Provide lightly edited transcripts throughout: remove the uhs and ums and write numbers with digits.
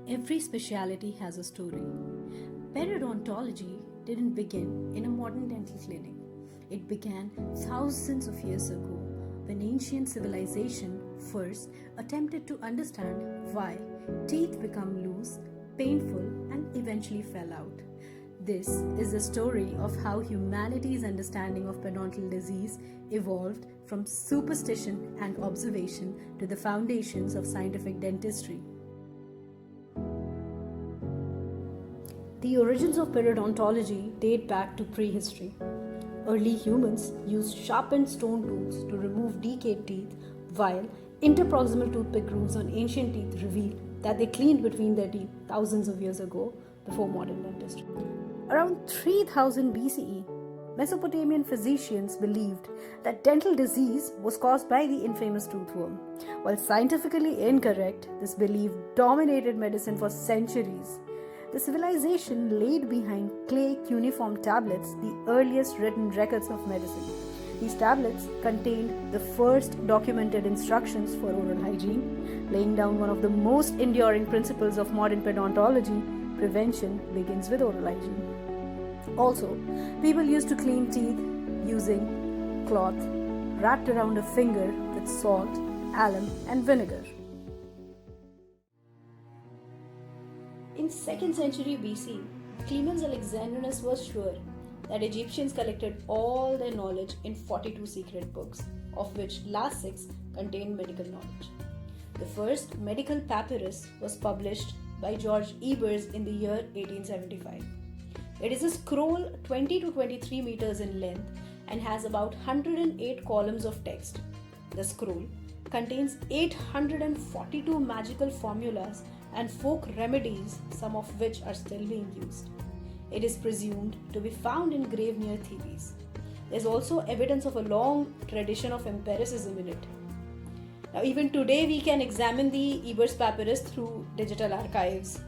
Every specialty has a story. Periodontology didn't begin in a modern dental clinic. It began thousands of years ago when ancient civilization first attempted to understand why teeth become loose, painful, and eventually fell out. This is the story of how humanity's understanding of periodontal disease evolved from superstition and observation to the foundations of scientific dentistry. The origins of periodontology date back to prehistory. Early humans used sharpened stone tools to remove decayed teeth, while interproximal toothpick grooves on ancient teeth reveal that they cleaned between their teeth thousands of years ago before modern dentistry. Around 3000 BCE, Mesopotamian physicians believed that dental disease was caused by the infamous toothworm. While scientifically incorrect, this belief dominated medicine for centuries. The civilization laid behind clay cuneiform tablets the earliest written records of medicine. These tablets contained the first documented instructions for oral hygiene, laying down one of the most enduring principles of modern periodontology: prevention begins with oral hygiene. Also, people used to clean teeth using cloth wrapped around a finger with salt, alum, and vinegar. In 2nd century BC, Clemens Alexandrinus was sure that Egyptians collected all their knowledge in 42 secret books, of which last 6 contained medical knowledge. The first medical papyrus was published by George Ebers in the year 1875. It is a scroll 20 to 23 meters in length and has about 108 columns of text. The scroll contains 842 magical formulas and folk remedies, some of which are still being used. It is presumed to be found engraved near Thebes. There is also evidence of a long tradition of empiricism in it. Now, even today, we can examine the Ebers Papyrus through digital archives.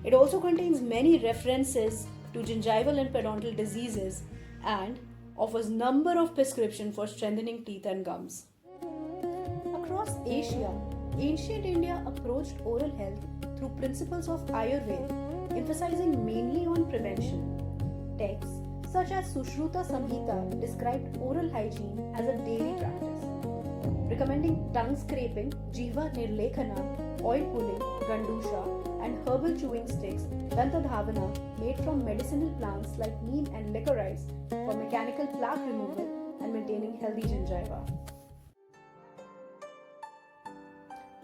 It also contains many references to gingival and periodontal diseases and offers number of prescriptions for strengthening teeth and gums. Across Asia, ancient India approached oral health through principles of Ayurveda, emphasizing mainly on prevention. Texts such as Sushruta Samhita described oral hygiene as a daily practice, recommending tongue scraping, jiva nirlekhana, oil pulling, gandusha, and herbal chewing sticks, dantadhavana, made from medicinal plants like neem and licorice for mechanical plaque removal and maintaining healthy gingiva.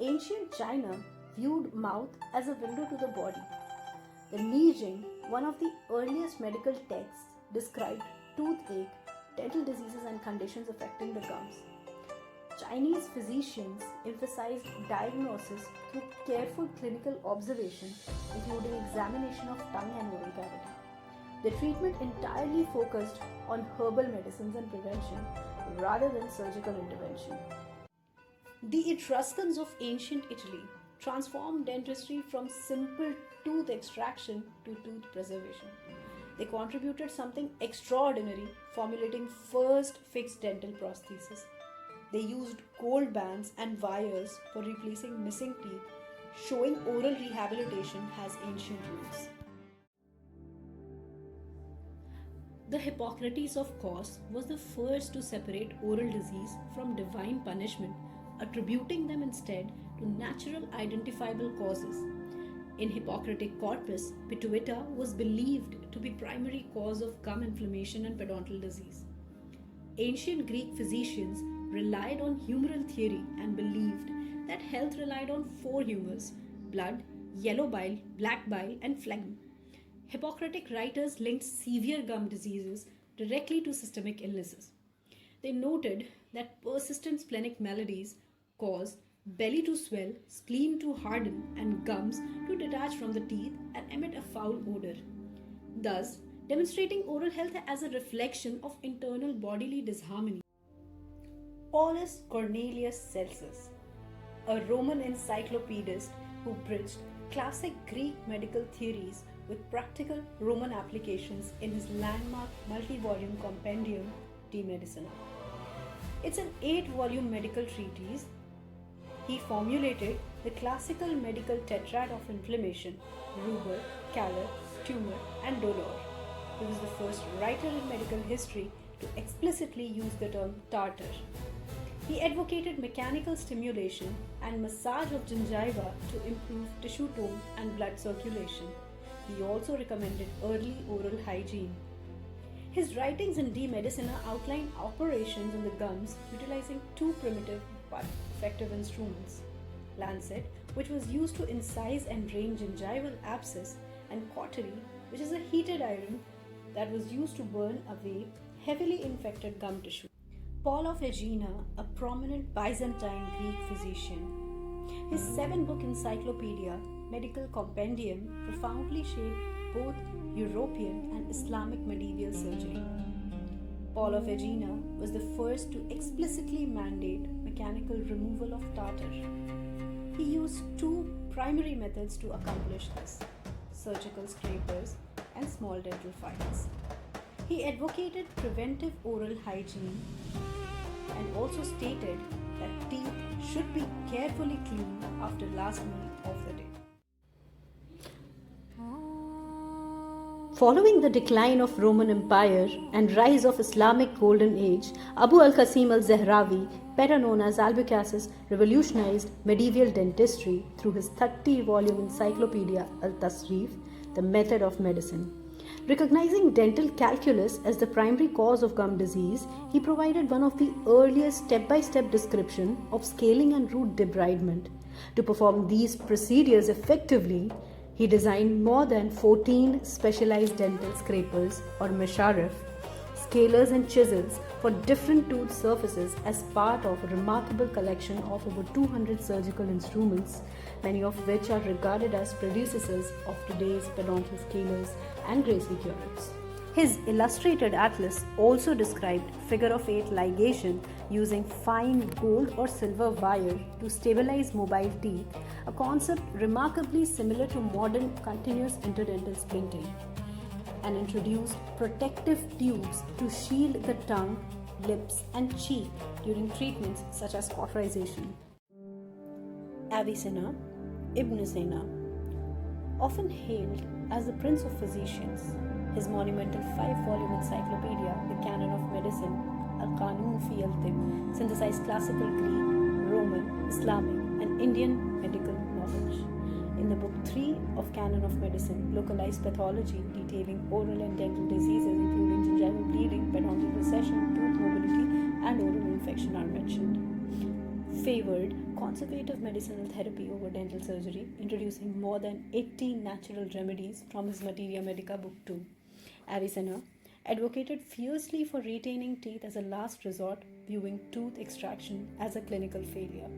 Ancient China viewed mouth as a window to the body. The Li Jing, one of the earliest medical texts, described toothache, dental diseases, and conditions affecting the gums. Chinese physicians emphasized diagnosis through careful clinical observation, including examination of tongue and oral cavity. The treatment entirely focused on herbal medicines and prevention rather than surgical intervention. The Etruscans of ancient Italy transformed dentistry from simple tooth extraction to tooth preservation. They contributed something extraordinary, formulating first fixed dental prosthesis. They used gold bands and wires for replacing missing teeth, showing oral rehabilitation has ancient roots. The Hippocrates of Kos was the first to separate oral disease from divine punishment, attributing them instead to natural identifiable causes. In Hippocratic corpus, pituita was believed to be primary cause of gum inflammation and periodontal disease. Ancient Greek physicians relied on humoral theory and believed that health relied on 4 humors: blood, yellow bile, black bile, and phlegm. Hippocratic writers linked severe gum diseases directly to systemic illnesses. They noted that persistent splenic maladies caused belly to swell, spleen to harden, and gums to detach from the teeth and emit a foul odor, thus demonstrating oral health as a reflection of internal bodily disharmony. Paulus Cornelius Celsus, a Roman encyclopedist who bridged classic Greek medical theories with practical Roman applications in his landmark multi-volume compendium De Medicina. It's an 8-volume medical treatise he formulated the classical medical tetrad of inflammation: rubor, calor, tumor, and dolor. He was the first writer in medical history to explicitly use the term tartar. He advocated mechanical stimulation and massage of gingiva to improve tissue tone and blood circulation. He also recommended early oral hygiene. His writings in De Medicina outline operations on the gums utilizing two primitive but effective instruments: lancet, which was used to incise and drain gingival abscess, and cautery, which is a heated iron that was used to burn away heavily infected gum tissue. Paul of Aegina, a prominent Byzantine Greek physician. His 7-book encyclopedia, Medical Compendium, profoundly shaped both European and Islamic medieval surgery. Paul of Aegina was the first to explicitly mandate mechanical removal of tartar. He used two primary methods to accomplish this: surgical scrapers and small dental files. He advocated preventive oral hygiene and also stated that teeth should be carefully cleaned after last meal of the day. Following the decline of Roman Empire and rise of Islamic Golden Age, Abu al-Qasim al-Zahrawi, better known as Albucasis, revolutionized medieval dentistry through his 30-volume encyclopedia Al-Tasrif, The Method of Medicine. Recognizing dental calculus as the primary cause of gum disease, he provided one of the earliest step-by-step description of scaling and root debridement. To perform these procedures effectively, he designed more than 14 specialized dental scrapers or mesharif, scalers and chisels for different tooth surfaces as part of a remarkable collection of over 200 surgical instruments, many of which are regarded as predecessors of today's pedontal scalers and Gracie curates. His illustrated atlas also described figure-of-8 ligation using fine gold or silver wire to stabilize mobile teeth, a concept remarkably similar to modern continuous interdental splinting, and introduced protective tubes to shield the tongue, lips, and cheek during treatments such as cauterization. Avicenna, Ibn Sina, often hailed as the Prince of Physicians, his monumental 5-volume encyclopedia, The Canon of Medicine, Al-Qanun fi al-Tibb, synthesized classical Greek, Roman, Islamic, and Indian medical knowledge. In the book 3 of Canon of Medicine, localized pathology detailing oral and dental diseases including gingival bleeding, pedontal recession, tooth mobility, and oral infection are mentioned. Favored conservative medicinal therapy over dental surgery, introducing more than 80 natural remedies from his Materia Medica Book 2. Avicenna advocated fiercely for retaining teeth as a last resort, viewing tooth extraction as a clinical failure.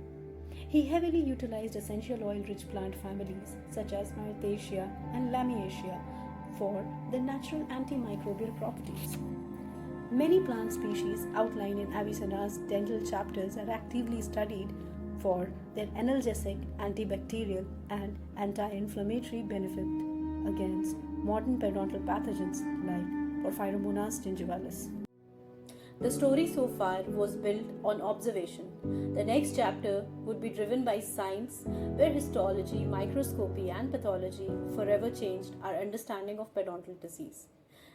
He heavily utilized essential oil-rich plant families such as Myrtaceae and Lamiaceae for their natural antimicrobial properties. Many plant species outlined in Avicenna's dental chapters are actively studied for their analgesic, antibacterial, and anti-inflammatory benefit against modern periodontal pathogens like Porphyromonas gingivalis. The story so far was built on observation. The next chapter would be driven by science, where histology, microscopy, and pathology forever changed our understanding of periodontal disease.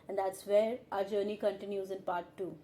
And that's where our journey continues in part 2.